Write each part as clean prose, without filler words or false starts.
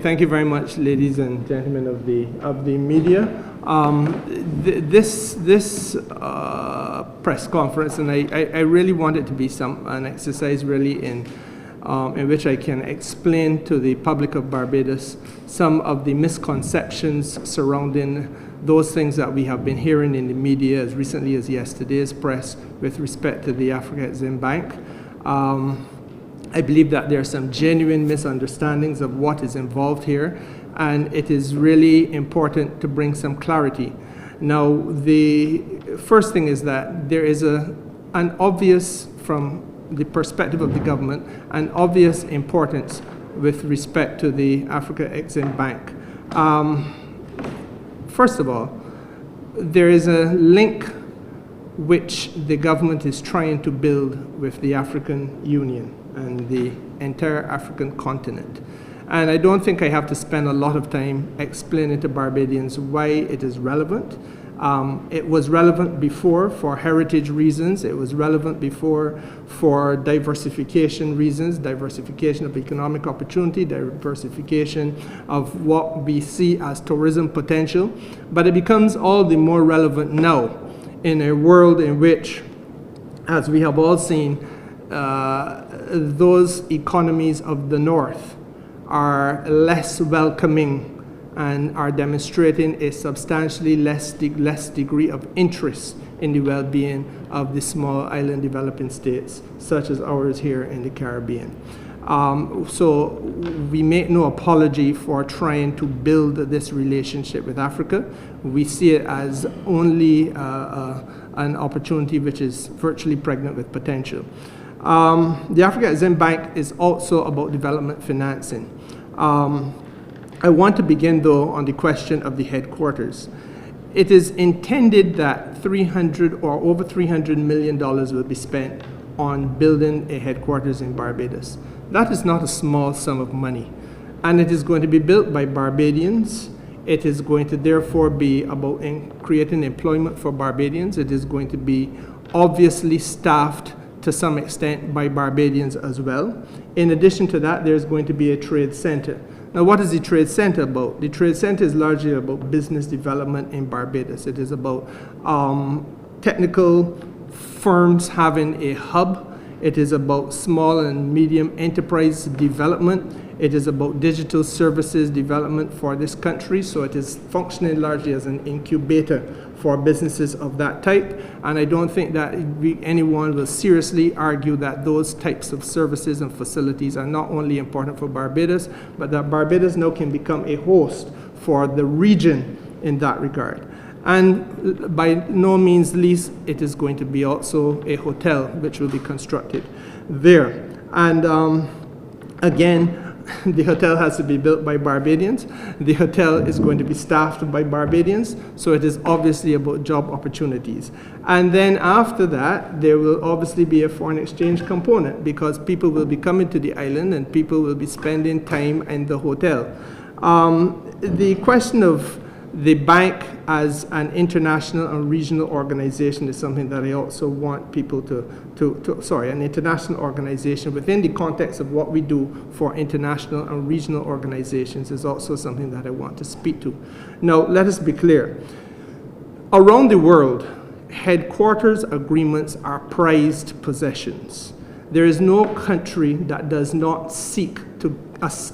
Thank you very much, ladies and gentlemen of the media. This press conference, and I really want it to be an exercise really in which I can explain to the public of Barbados some of the misconceptions surrounding those things that we have been hearing in the media as recently as yesterday's press with respect to the AFREXIMBANK. I believe that there are some genuine misunderstandings of what is involved here, and it is really important to bring some clarity. Now, the first thing is that there is an obvious, from the perspective of the government, an obvious importance with respect to the AFREXIMBANK. First of all, there is a link which the government is trying to build with the African Union and the entire African continent. And I don't think I have to spend a lot of time explaining to Barbadians why it is relevant. It was relevant before for heritage reasons. It was relevant before for diversification reasons, diversification of economic opportunity, diversification of what we see as tourism potential. But it becomes all the more relevant now in a world in which, as we have all seen, those economies of the North are less welcoming and are demonstrating a substantially less degree of interest in the well-being of the small island developing states, such as ours here in the Caribbean. So we make no apology for trying to build this relationship with Africa. We see it as only an opportunity which is virtually pregnant with potential. The AFREXIMBANK is also about development financing. I want to begin, though, on the question of the headquarters. It is intended that $300 or over $300 million will be spent on building a headquarters in Barbados. That is not a small sum of money, and it is going to be built by Barbadians. It is going to therefore be about creating employment for Barbadians. It is going to be obviously staffed to some extent by Barbadians as well. In addition to that, there's going to be a trade center. Now, what is the trade center about? The trade center is largely about business development in Barbados. It is about technical firms having a hub. It is about small and medium enterprise development. It is about digital services development for this country. So it is functioning largely as an incubator for businesses of that type. And I don't think that anyone will seriously argue that those types of services and facilities are not only important for Barbados, but that Barbados now can become a host for the region in that regard. And by no means least, it is going to be also a hotel which will be constructed there. And again, the hotel has to be built by Barbadians. The hotel is going to be staffed by Barbadians, so it is obviously about job opportunities. And then after that, there will obviously be a foreign exchange component because people will be coming to the island and people will be spending time in the hotel. The question of the bank as an international and regional organization is something that I also want people an international organization within the context of what we do for international and regional organizations is also something that I want to speak to. Now, let us be clear. Around the world, headquarters agreements are prized possessions. There is no country that does not seek to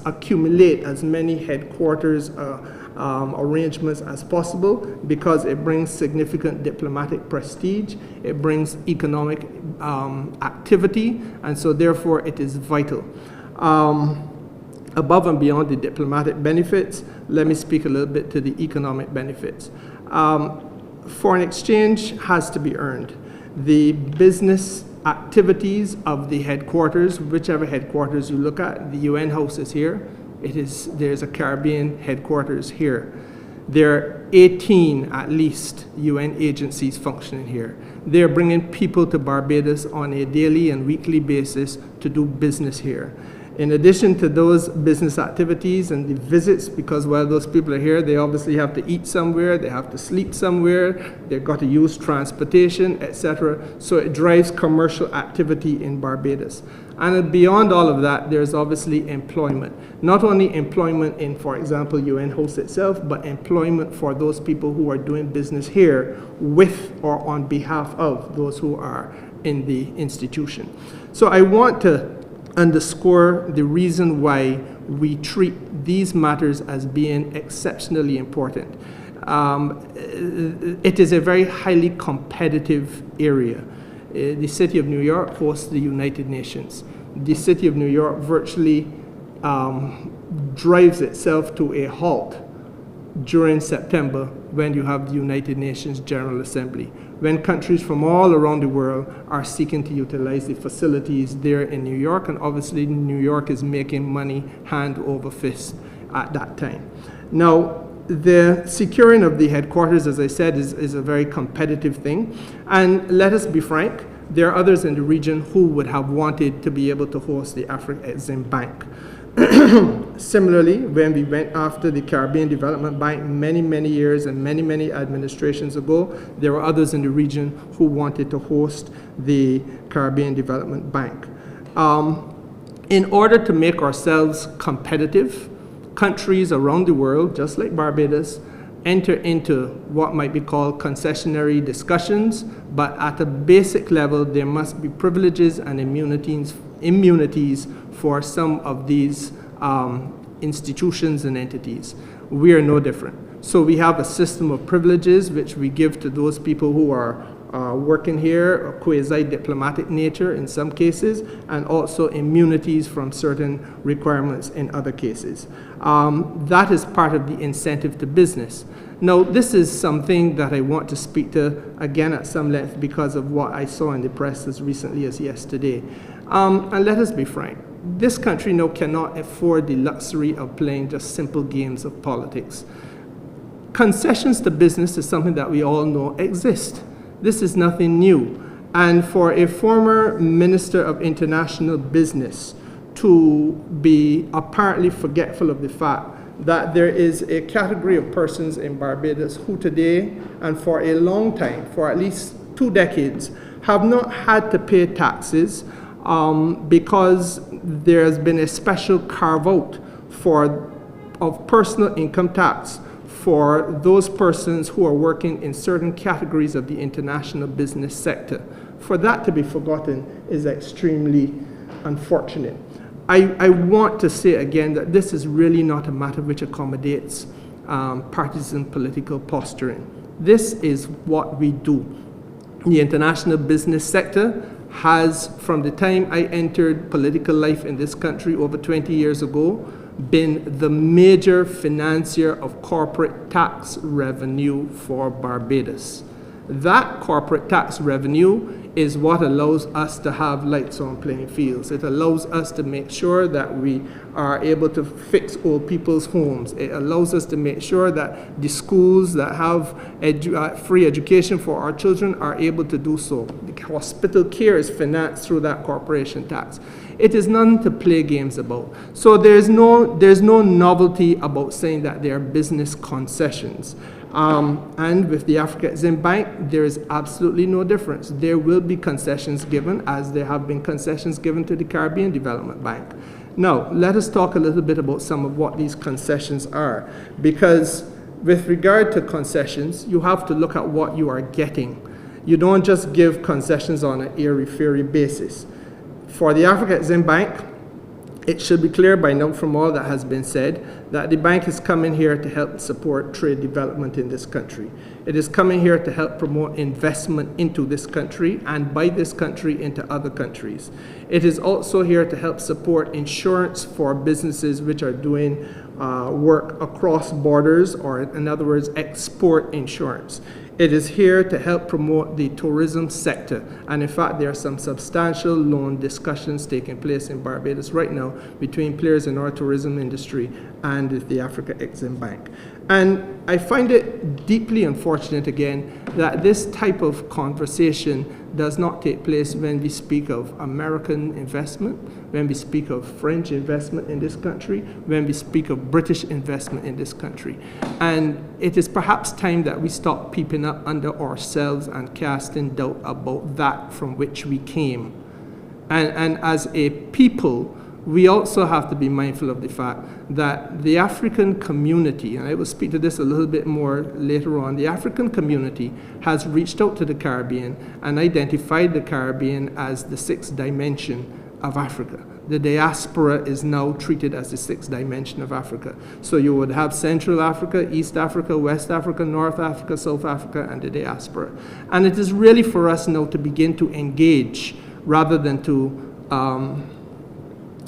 accumulate as many headquarters arrangements as possible because it brings significant diplomatic prestige, it brings economic activity, and so therefore it is vital. Above and beyond the diplomatic benefits, let me speak a little bit to the economic benefits. Foreign exchange has to be earned. The business activities of the headquarters, whichever headquarters you look at, the UN house is here. There's a Caribbean headquarters here. There are 18 at least UN agencies functioning here. They're bringing people to Barbados on a daily and weekly basis to do business here. In addition to those business activities and the visits, because while those people are here, they obviously have to eat somewhere, they have to sleep somewhere, they've got to use transportation, etc. So it drives commercial activity in Barbados. And beyond all of that, there's obviously employment. Not only employment in, for example, UN Host itself, but employment for those people who are doing business here with or on behalf of those who are in the institution. So I want to underscore the reason why we treat these matters as being exceptionally important. It is a very highly competitive area. The city of New York hosts the United Nations. The city of New York virtually drives itself to a halt during September when you have the United Nations General Assembly, when countries from all around the world are seeking to utilize the facilities there in New York, and obviously New York is making money hand over fist at that time. Now, the securing of the headquarters, as I said, is a very competitive thing. And let us be frank, there are others in the region who would have wanted to be able to host the AFREXIMBANK. Similarly, when we went after the Caribbean Development Bank many years and many administrations ago, there were others in the region who wanted to host the Caribbean Development Bank. In order to make ourselves competitive, countries around the world, just like Barbados, enter into what might be called concessionary discussions, but at a basic level, there must be privileges and immunities for some of these institutions and entities. We are no different. So we have a system of privileges which we give to those people who are working here, a quasi-diplomatic nature in some cases, and also immunities from certain requirements in other cases. That is part of the incentive to business. Now, this is something that I want to speak to again at some length because of what I saw in the press as recently as yesterday. And let us be frank, this country now cannot afford the luxury of playing just simple games of politics. Concessions to business is something that we all know exist. This is nothing new. And for a former Minister of International Business to be apparently forgetful of the fact that there is a category of persons in Barbados who today, and for a long time, for at least 2 decades, have not had to pay taxes because there has been a special carve-out of personal income tax for those persons who are working in certain categories of the international business sector. For that to be forgotten is extremely unfortunate. I want to say again that this is really not a matter which accommodates partisan political posturing. This is what we do. The international business sector has, from the time I entered political life in this country over 20 years ago, been the major financier of corporate tax revenue for Barbados. That corporate tax revenue is what allows us to have lights on playing fields. It allows us to make sure that we are able to fix old people's homes. It allows us to make sure that the schools that have free education for our children are able to do so. The hospital care is financed through that corporation tax. It is nothing to play games about. So there's no novelty about saying that they are business concessions. And with the AFREXIMBANK, there is absolutely no difference. There will be concessions given, as there have been concessions given to the Caribbean Development Bank. Now, let us talk a little bit about some of what these concessions are, because with regard to concessions, you have to look at what you are getting. You don't just give concessions on an airy-fairy basis. For the AFREXIMBANK, it should be clear by now from all that has been said that the bank is coming here to help support trade development in this country. It is coming here to help promote investment into this country and by this country into other countries. It is also here to help support insurance for businesses which are doing work across borders, or in other words, export insurance. It is here to help promote the tourism sector. And in fact, there are some substantial loan discussions taking place in Barbados right now between players in our tourism industry and the AFREXIMBANK. And I find it deeply unfortunate, again, that this type of conversation does not take place when we speak of American investment, when we speak of French investment in this country, when we speak of British investment in this country. And it is perhaps time that we stop peeping up under ourselves and casting doubt about that from which we came. And as a people, we also have to be mindful of the fact that the African community, and I will speak to this a little bit more later on, the African community has reached out to the Caribbean and identified the Caribbean as the sixth dimension of Africa. The diaspora is now treated as the sixth dimension of Africa. So you would have Central Africa, East Africa, West Africa, North Africa, South Africa, and the diaspora. And it is really for us now to begin to engage rather than to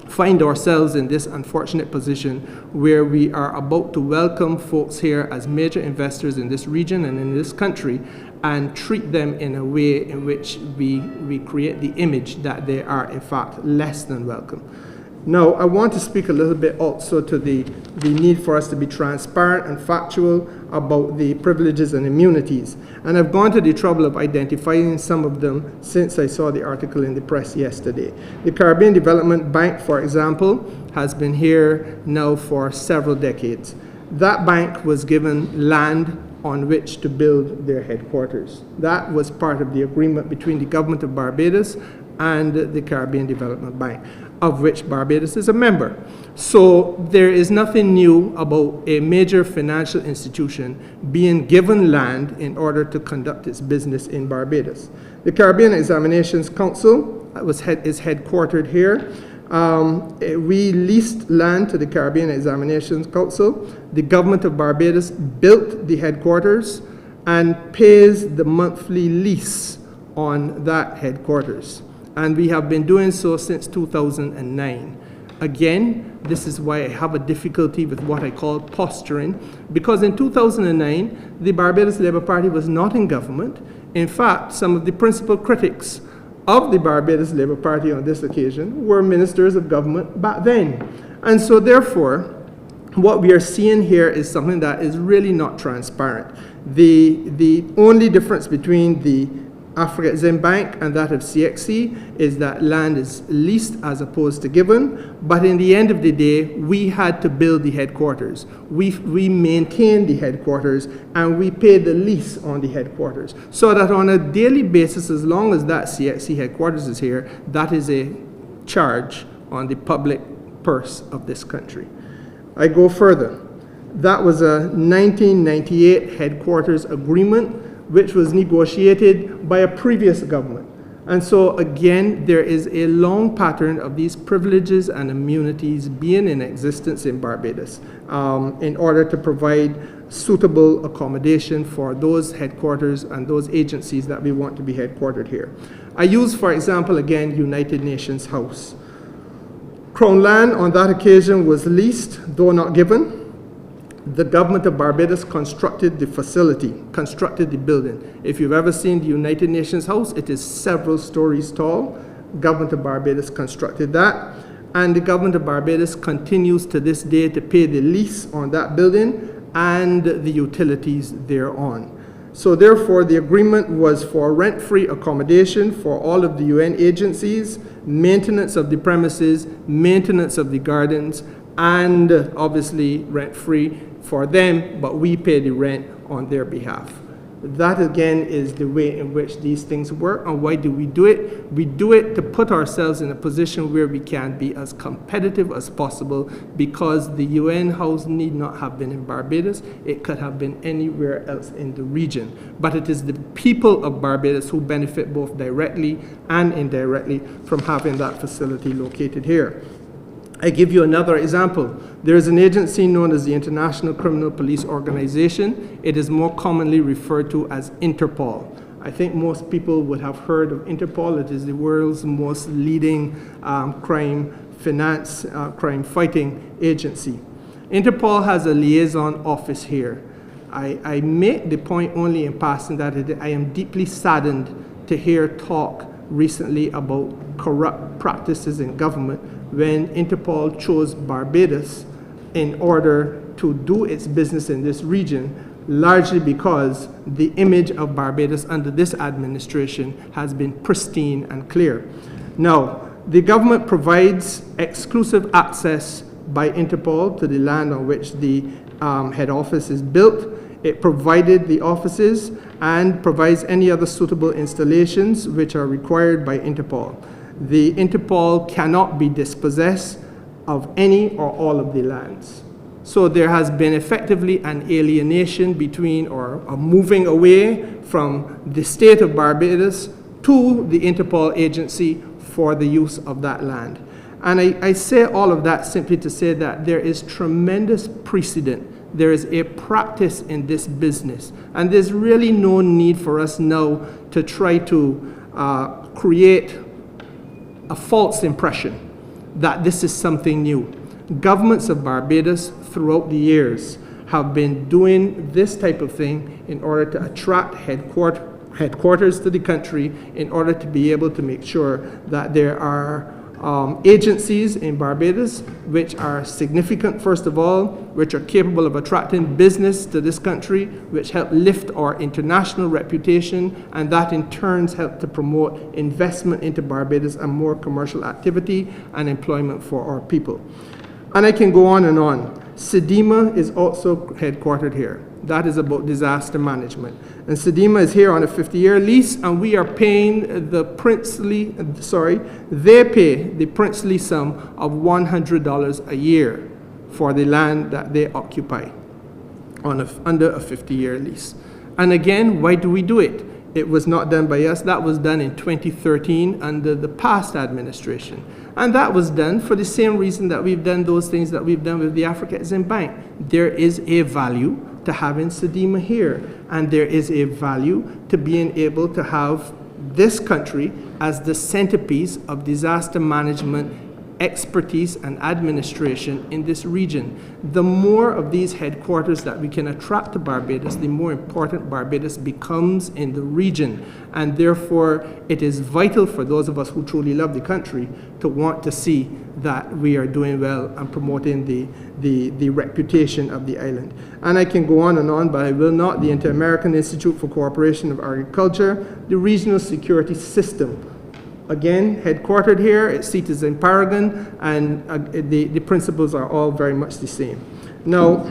find ourselves in this unfortunate position where we are about to welcome folks here as major investors in this region and in this country and treat them in a way in which we create the image that they are in fact less than welcome. Now, I want to speak a little bit also to the need for us to be transparent and factual about the privileges and immunities. And I've gone to the trouble of identifying some of them since I saw the article in the press yesterday. The Caribbean Development Bank, for example, has been here now for several decades. That bank was given land on which to build their headquarters. That was part of the agreement between the government of Barbados and the Caribbean Development Bank, of which Barbados is a member. So there is nothing new about a major financial institution being given land in order to conduct its business in Barbados. The Caribbean Examinations Council is headquartered here. We leased land to the Caribbean Examinations Council. The government of Barbados built the headquarters and pays the monthly lease on that headquarters. And we have been doing so since 2009. Again, this is why I have a difficulty with what I call posturing, because in 2009, the Barbados Labour Party was not in government. In fact, some of the principal critics of the Barbados Labour Party on this occasion were ministers of government back then. And so therefore, what we are seeing here is something that is really not transparent. The only difference between the AFREXIMBANK and that of CXC is that land is leased as opposed to given, but in the end of the day, we had to build the headquarters. We maintained the headquarters and we paid the lease on the headquarters. So that on a daily basis, as long as that CXC headquarters is here, that is a charge on the public purse of this country. I go further. That was a 1998 headquarters agreement which was negotiated by a previous government. And so again, there is a long pattern of these privileges and immunities being in existence in Barbados in order to provide suitable accommodation for those headquarters and those agencies that we want to be headquartered here. I use, for example, again, United Nations House. Crown land on that occasion was leased, though not given. The government of Barbados constructed the facility, constructed the building. If you've ever seen the United Nations House, it is several stories tall. Government of Barbados constructed that. And the government of Barbados continues to this day to pay the lease on that building and the utilities thereon. So therefore, the agreement was for rent-free accommodation for all of the UN agencies, maintenance of the premises, maintenance of the gardens, and obviously rent-free for them, but we pay the rent on their behalf. That again is the way in which these things work. And why do we do it? We do it to put ourselves in a position where we can be as competitive as possible, because the UN house need not have been in Barbados. It could have been anywhere else in the region. But it is the people of Barbados who benefit both directly and indirectly from having that facility located here. I give you another example. There is an agency known as the International Criminal Police Organization. It is more commonly referred to as Interpol. I think most people would have heard of Interpol. It is the world's most leading crime fighting agency. Interpol has a liaison office here. I make the point only in passing that I am deeply saddened to hear talk recently about corrupt practices in government when Interpol chose Barbados in order to do its business in this region, largely because the image of Barbados under this administration has been pristine and clear. Now, the government provides exclusive access by Interpol to the land on which the head office is built. It provided the offices and provides any other suitable installations which are required by Interpol. the Interpol cannot be dispossessed of any or all of the lands. So there has been effectively an alienation between, or a moving away from the state of Barbados to the Interpol agency for the use of that land. And I say all of that simply to say that there is tremendous precedent. There is a practice in this business. And there's really no need for us now to try to create a false impression that this is something new. Governments of Barbados throughout the years have been doing this type of thing in order to attract headquarters to the country, in order to be able to make sure that there are agencies in Barbados which are significant, first of all, which are capable of attracting business to this country, which help lift our international reputation, and that in turn help to promote investment into Barbados and more commercial activity and employment for our people. And I can go on and on. SEDIMA is also headquartered here. That is about disaster management. And SEDIMA is here on a 50-year lease, and we are paying the they pay the princely sum of $100 a year for the land that they occupy under a 50-year lease. And again, why do we do it? It was not done by us. That was done in 2013 under the past administration. And that was done for the same reason that we've done those things that we've done with the AFREXIMBANK. There is a value to having SEDIMA here, and there is a value to being able to have this country as the centerpiece of disaster management expertise and administration in this region. The more of these headquarters that we can attract to Barbados, the more important Barbados becomes in the region. And therefore, it is vital for those of us who truly love the country to want to see that we are doing well and promoting the reputation of the island. And I can go on and on, but I will not. The Inter-American Institute for Cooperation of Agriculture, the regional security system. Again, headquartered here, its seat is in Paragon, and the principles are all very much the same. Now,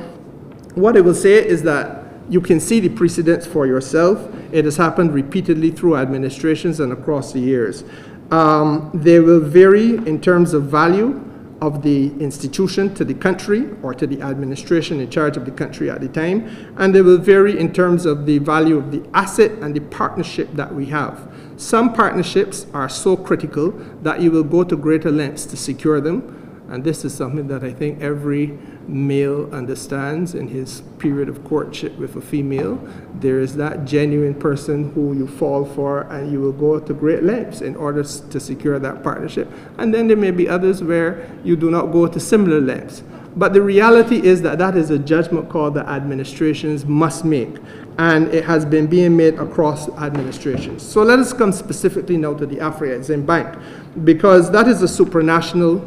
what I will say is that you can see the precedents for yourself. It has happened repeatedly through administrations and across the years. They will vary in terms of value of the institution to the country or to the administration in charge of the country at the time, and they will vary in terms of the value of the asset and the partnership that we have. Some partnerships are so critical that you will go to greater lengths to secure them, and this is something that I think every male understands in his period of courtship with a female. There is that genuine person who you fall for, and you will go to great lengths in order to secure that partnership. And then there may be others where you do not go to similar lengths. But the reality is that that is a judgment call that administrations must make, and it has been being made across administrations. So let us come specifically now to the AFREXIMBANK, because that is a supranational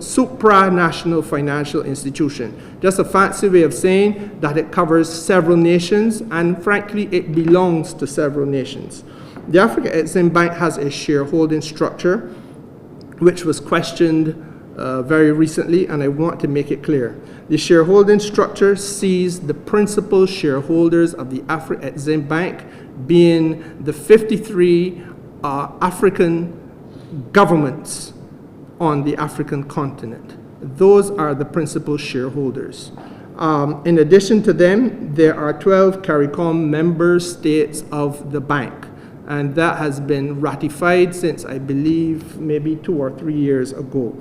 financial institution. Just a fancy way of saying that it covers several nations, and frankly, it belongs to several nations. The AFREXIMBANK has a shareholding structure which was questioned very recently, and I want to make it clear. The shareholding structure sees the principal shareholders of the AFREXIMBANK being the 53 African governments on the African continent. Those are the principal shareholders. In addition to them, there are 12 CARICOM member states of the bank, and that has been ratified since, I believe, maybe 2 or 3 years ago.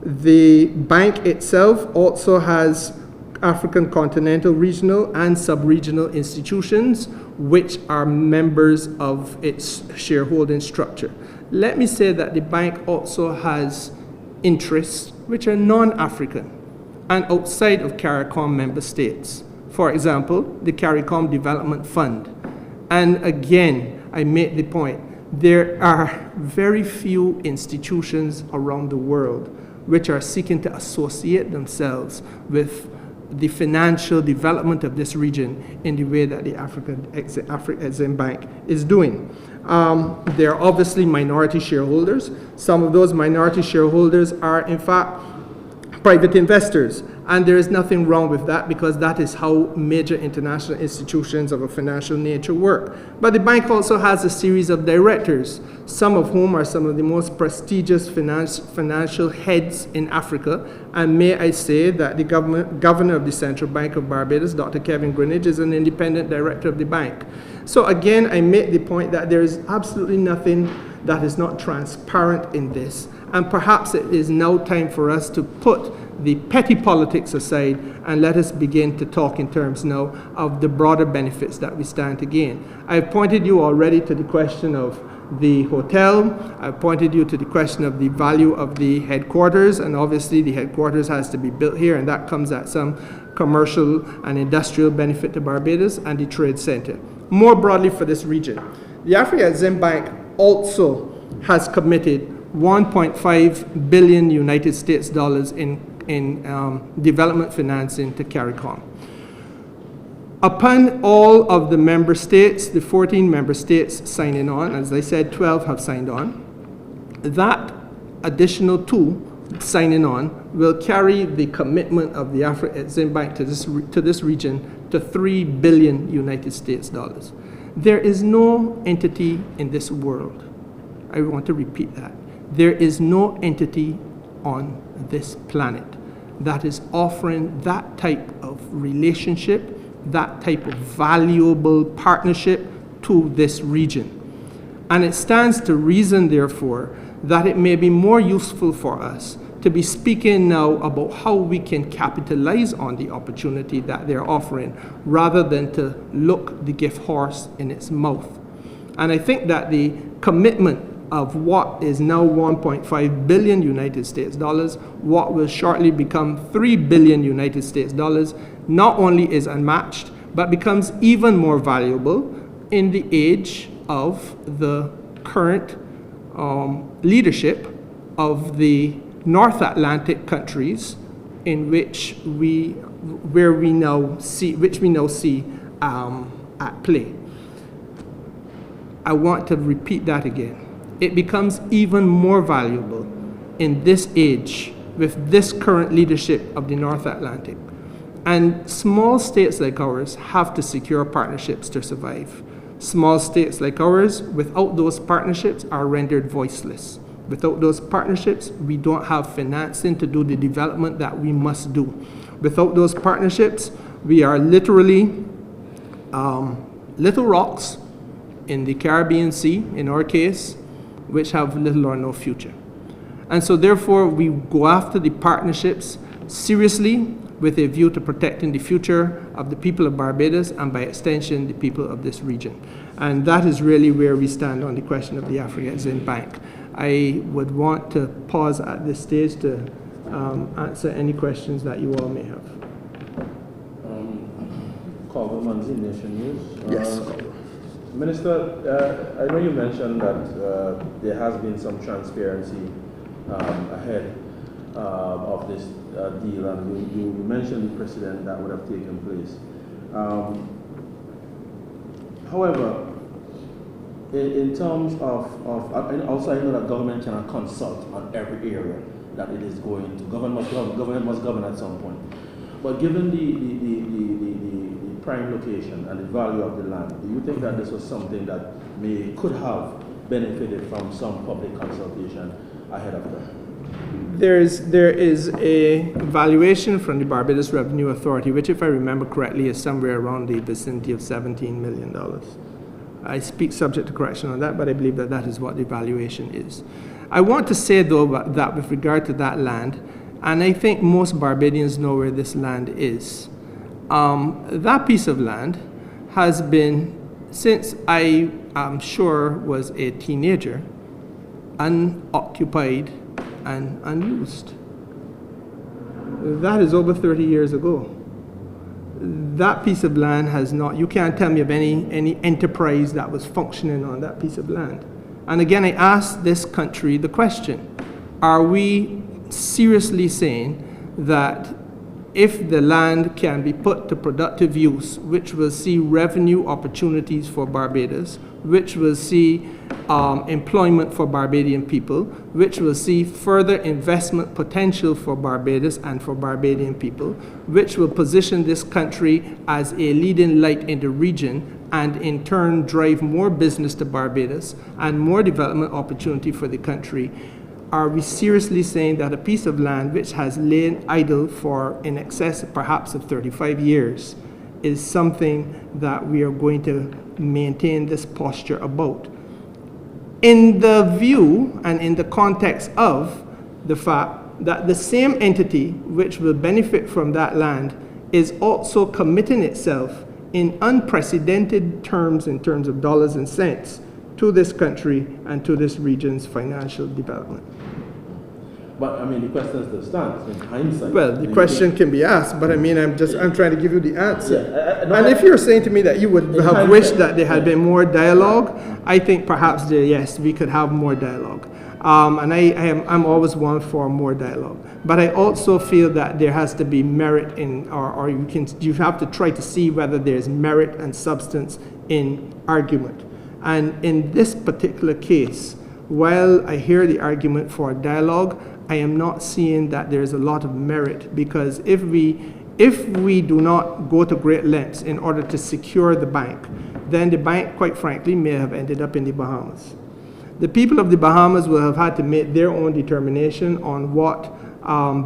The bank itself also has African continental, regional, and sub-regional institutions which are members of its shareholding structure. Let me say that the bank also has interests which are non-African and outside of CARICOM member states. For example, the CARICOM Development Fund. And again, I make the point, there are very few institutions around the world which are seeking to associate themselves with the financial development of this region in the way that the AFREXIMBANK is doing. There are obviously minority shareholders. Some of those minority shareholders are, in fact, private investors, And there is nothing wrong with that, because that is how major international institutions of a financial nature work. But the bank also has a series of directors, some of whom are some of the most prestigious financial heads in Africa. And may I say that the governor of the Central Bank of Barbados, Dr. Kevin Greenidge, is an independent director of the bank. So again, I make the point that there is absolutely nothing that is not transparent in this. And perhaps it is now time for us to put the petty politics aside and let us begin to talk in terms now of the broader benefits that we stand to gain. I've pointed you already to the question of the hotel. I've pointed you to the question of the value of the headquarters, and obviously the headquarters has to be built here, and that comes at some commercial and industrial benefit to Barbados, and the trade center. More broadly for this region, the AFREXIMBANK also has committed 1.5 billion United States dollars in development financing to Kerrie. Upon all of the member states, the 14 member states signing on, as I said, 12 have signed on, that additional 2 signing on will carry the commitment of the AFREXIMBANK to this region to 3 billion United States dollars. There is no entity in this world, I want to repeat that, there is no entity on this planet that is offering that type of relationship, that type of valuable partnership to this region. And it stands to reason, therefore, that it may be more useful for us to be speaking now about how we can capitalize on the opportunity that they're offering, rather than to look the gift horse in its mouth. And I think that the commitment of what is now 1.5 billion United States dollars, what will shortly become 3 billion United States dollars, not only is unmatched, but becomes even more valuable in the age of the current leadership of the North Atlantic countries, in which we now see at play. I want to repeat that again. It becomes even more valuable in this age with this current leadership of the North Atlantic. And small states like ours have to secure partnerships to survive. Small states like ours, without those partnerships, are rendered voiceless. Without those partnerships, we don't have financing to do the development that we must do. Without those partnerships, we are literally little rocks in the Caribbean Sea, in our case, which have little or no future. And so therefore, we go after the partnerships seriously with a view to protecting the future of the people of Barbados, and by extension, the people of this region. And that is really where we stand on the question of the AFREXIMBANK. I would want to pause at this stage to answer any questions that you all may have. Carver, Manzi Nation News. Yes. Minister, I know you mentioned that there has been some transparency ahead of this deal, and you mentioned the precedent that would have taken place. However, in terms of and also I know that government cannot consult on every area that it is going to. Government must govern at some point. But given the prime location and the value of the land, do you think that this was something that could have benefited from some public consultation ahead of that? There is a valuation from the Barbados Revenue Authority, which, if I remember correctly, is somewhere around the vicinity of $17 million. I speak subject to correction on that, but I believe that that is what the valuation is. I want to say, though, that with regard to that land, and I think most Barbadians know where this land is, that piece of land has been, since I am sure was a teenager, unoccupied and unused. That is over 30 years ago. That piece of land has not, you can't tell me of any enterprise that was functioning on that piece of land. And again, I ask this country the question, are we seriously saying that if the land can be put to productive use, which will see revenue opportunities for Barbados, which will see employment for Barbadian people, which will see further investment potential for Barbados and for Barbadian people, which will position this country as a leading light in the region and in turn drive more business to Barbados and more development opportunity for the country. Are we seriously saying that a piece of land which has lain idle for in excess perhaps of 35 years is something that we are going to maintain this posture about? In the view and in the context of the fact that the same entity which will benefit from that land is also committing itself in unprecedented terms, in terms of dollars and cents, to this country and to this region's financial development. But I mean, the question still stands in hindsight. Well, the question can be asked, but I mean, I'm trying to give you the answer. Yeah, and if you're saying to me that you would have wished that there had been more dialogue, I think perhaps yes, we could have more dialogue. And I'm always one for more dialogue. But I also feel that there has to be merit in, or you have to try to see whether there's merit and substance in argument. And in this particular case, while I hear the argument for dialogue, I am not seeing that there's a lot of merit, because if we do not go to great lengths in order to secure the bank, then the bank, quite frankly, may have ended up in the Bahamas. The people of the Bahamas will have had to make their own determination on what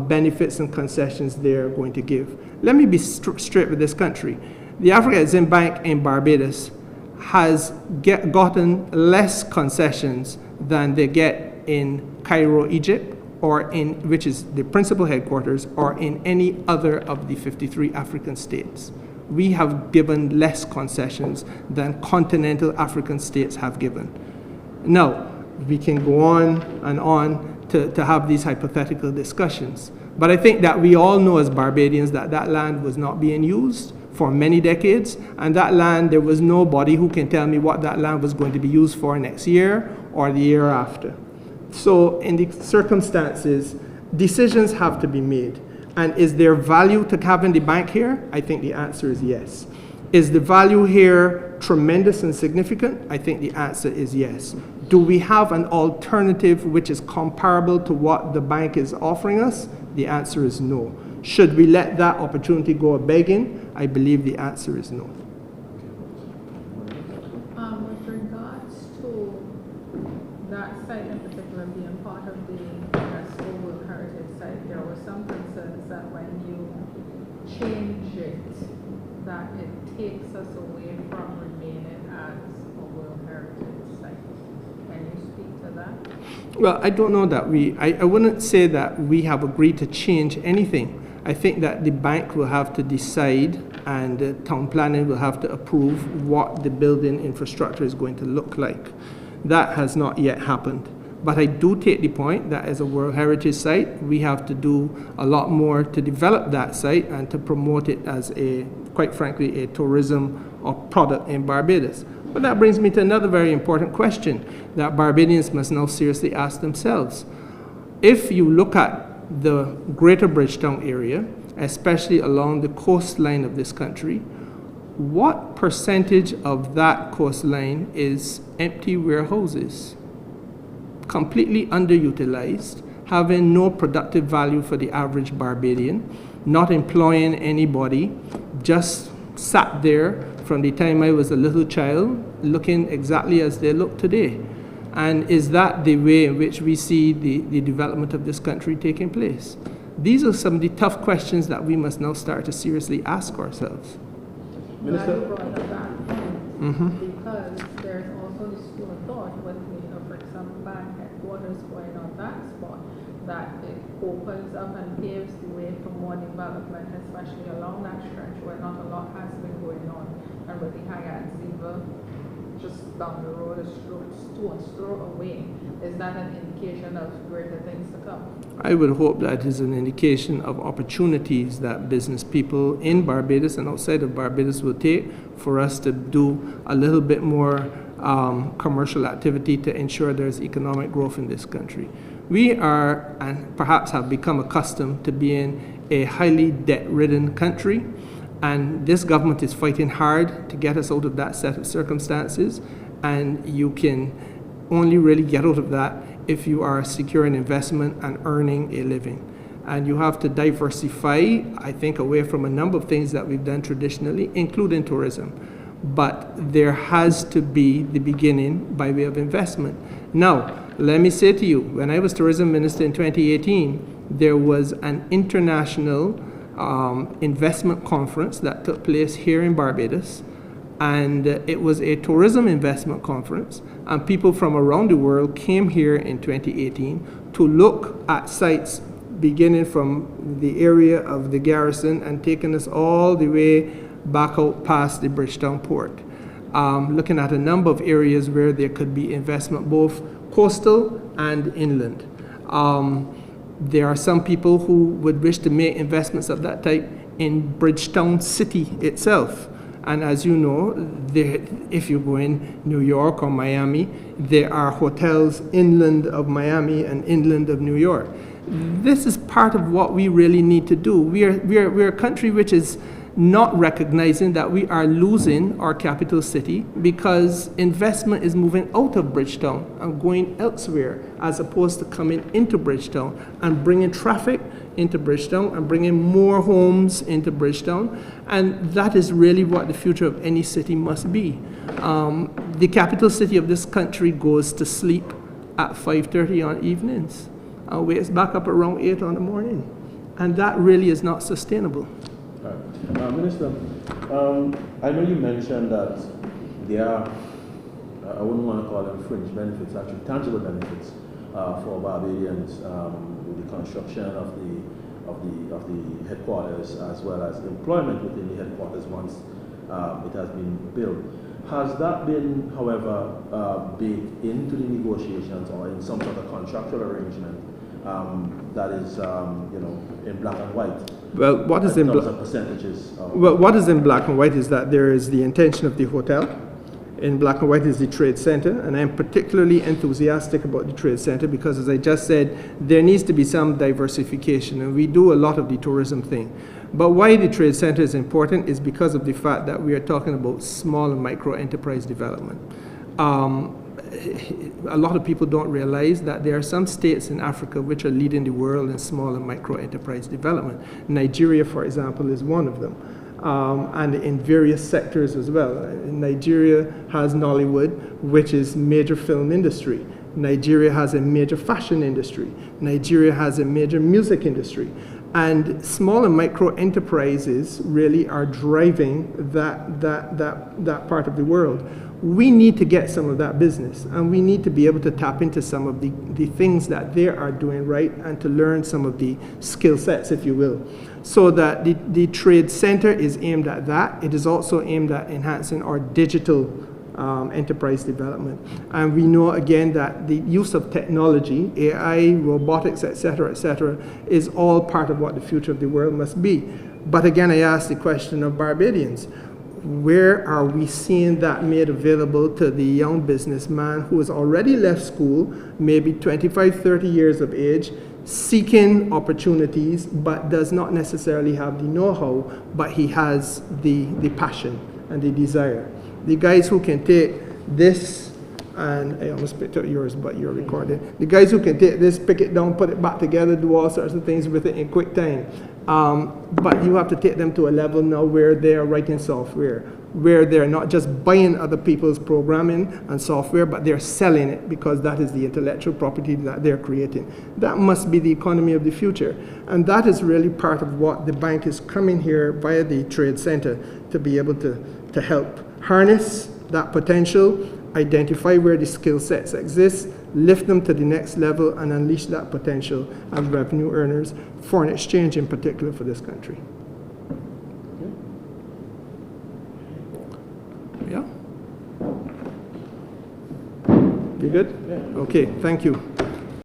benefits and concessions they're going to give. Let me be straight with this country. The AFREXIMBANK in Barbados has gotten less concessions than they get in Cairo, Egypt, which is the principal headquarters, or in any other of the 53 African states. We have given less concessions than continental African states have given. Now, we can go on and on to have these hypothetical discussions. But I think that we all know as Barbadians that that land was not being used for many decades, and that land, there was nobody who can tell me what that land was going to be used for next year or the year after. So in the circumstances, decisions have to be made. And is there value to having the bank here? I think the answer is yes. Is the value here tremendous and significant? I think the answer is yes. Do we have an alternative which is comparable to what the bank is offering us? The answer is no. Should we let that opportunity go a-begging? I believe the answer is no. With regards to that site in particular being part of the UNESCO World Heritage Site, there were some concerns that when you change it, that it takes us away from remaining as a World Heritage Site. Can you speak to that? Well, I don't know that I wouldn't say that we have agreed to change anything. I think that the bank will have to decide, and the town planning will have to approve what the building infrastructure is going to look like. That has not yet happened. But I do take the point that as a World Heritage Site, we have to do a lot more to develop that site and to promote it as quite frankly, a tourism or product in Barbados. But that brings me to another very important question that Barbadians must now seriously ask themselves. If you look at the greater Bridgetown area, especially along the coastline of this country, what percentage of that coastline is empty warehouses, completely underutilized, having no productive value for the average Barbadian, not employing anybody, just sat there from the time I was a little child, looking exactly as they look today? And is that the way in which we see the development of this country taking place? These are some of the tough questions that we must now start to seriously ask ourselves. Minister? Because there's also the school of thought with the AFREXIMBANK headquarters going on that spot, that it opens up and paves the way for more development, especially along that stretch where not a lot has been going on, and with the Hyatt Ziva just down the road, a stone's throw away. Is that an indication of greater things to come? I would hope that is an indication of opportunities that business people in Barbados and outside of Barbados will take for us to do a little bit more commercial activity to ensure there's economic growth in this country. We are, and perhaps have become accustomed to being a highly debt-ridden country, and this government is fighting hard to get us out of that set of circumstances, and you can only really get out of that if you are securing investment and earning a living. And you have to diversify, I think, away from a number of things that we've done traditionally, including tourism. But there has to be the beginning by way of investment. Now, let me say to you, when I was tourism minister in 2018, there was an international investment conference that took place here in Barbados. And it was a tourism investment conference. And people from around the world came here in 2018 to look at sites beginning from the area of the garrison and taking us all the way back out past the Bridgetown port, looking at a number of areas where there could be investment, both coastal and inland. There are some people who would wish to make investments of that type in Bridgetown city itself. And as you know, if you go in New York or Miami, there are hotels inland of Miami and inland of New York. This is part of what we really need to do. We're a country which is not recognizing that we are losing our capital city because investment is moving out of Bridgetown and going elsewhere, as opposed to coming into Bridgetown and bringing traffic into Bridgetown and bringing more homes into Bridgetown. And that is really what the future of any city must be. The capital city of this country goes to sleep at 5:30 on evenings and wakes back up around 8 in the morning. And that really is not sustainable. Minister, I know you mentioned that there are, I wouldn't want to call them fringe benefits, actually tangible benefits for Barbadians with the construction of the headquarters, as well as employment within the headquarters once it has been built. Has that been, however, baked into the negotiations or in some sort of contractual arrangement that is, in black and white? Well, what is in percentages? Well, what is in black and white is that there is the intention of the hotel. In black and white is the trade center, and I'm particularly enthusiastic about the trade center because, as I just said, there needs to be some diversification, and we do a lot of the tourism thing. But why the trade center is important is because of the fact that we are talking about small and micro enterprise development. A lot of people don't realize that there are some states in Africa which are leading the world in small and micro enterprise development. Nigeria, for example, is one of them. And in various sectors as well. Nigeria has Nollywood, which is major film industry. Nigeria has a major fashion industry. Nigeria has a major music industry. And small and micro enterprises really are driving that part of the world. We need to get some of that business, and we need to be able to tap into some of the things that they are doing right and to learn some of the skill sets, if you will. So that the trade center is aimed at that. It is also aimed at enhancing our digital enterprise development. And we know again that the use of technology, AI, robotics, etc., is all part of what the future of the world must be. But again, I ask the question of Barbadians. Where are we seeing that made available to the young businessman who has already left school, maybe 25, 30 years of age, seeking opportunities, but does not necessarily have the know-how, but he has the passion and the desire? The guys who can take this, and I almost picked up yours, but you're recording. The guys who can take this, pick it down, put it back together, do all sorts of things with it in quick time. But you have to take them to a level now where they are writing software, where they're not just buying other people's programming and software, but they're selling it because that is the intellectual property that they're creating. That must be the economy of the future. And that is really part of what the bank is coming here via the Trade Center to be able to help harness that potential, identify where the skill sets exist, lift them to the next level, and unleash that potential as revenue earners, foreign exchange in particular for this country. Yeah? You good? Yeah. Okay, thank you.